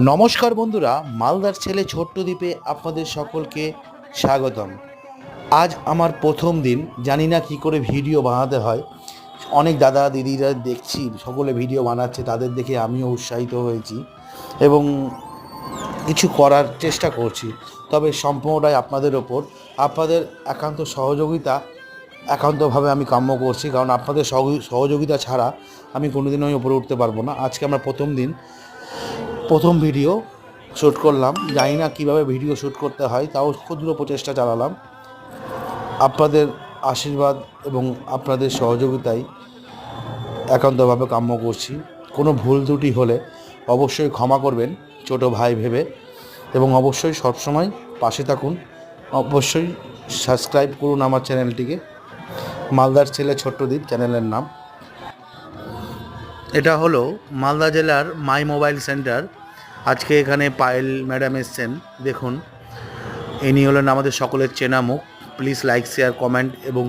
নমস্কার বন্ধুরা, মালদার ছেলে ছোট্ট দ্বীপে আপনাদের সকলকে স্বাগতম। আজ আমার প্রথম দিন, জানি না কী করে ভিডিও বানাতে হয়। অনেক দাদা দিদিরা দেখছি সকলে ভিডিও বানাচ্ছে, তাদের দেখে আমিও উৎসাহিত হয়েছি এবং কিছু করার চেষ্টা করছি। তবে সম্পূর্ণটাই আপনাদের ওপর, আপনাদের একান্ত সহযোগিতা একান্তভাবে আমি কাম্য করছি, কারণ আপনাদের সহযোগিতা ছাড়া আমি কোনোদিনও ওপরে উঠতে পারবো না। আজকে আমার প্রথম দিন, প্রথম ভিডিও শ্যুট করলাম। জানি না কীভাবে ভিডিও শ্যুট করতে হয়, তাও ক্ষুদ্র প্রচেষ্টা চালালাম। আপনাদের আশীর্বাদ এবং আপনাদের সহযোগিতায় একান্তভাবে কাম্য করছি। কোনো ভুল ত্রুটি হলে অবশ্যই ক্ষমা করবেন ছোটো ভাই ভেবে, এবং অবশ্যই সবসময় পাশে থাকুন। অবশ্যই সাবস্ক্রাইব করুন আমার চ্যানেলটিকে। মালদার ছেলে ছোট্ট দ্বীপ চ্যানেলের নাম। এটা হলো মালদা জেলার মাই মোবাইল সেন্টার। আজকে এখানে পায়েল ম্যাডাম এসছেন, দেখুন। ইনি হলেন আমাদের সকলের চেনা মুখ। প্লিজ লাইক, শেয়ার, কমেন্ট এবং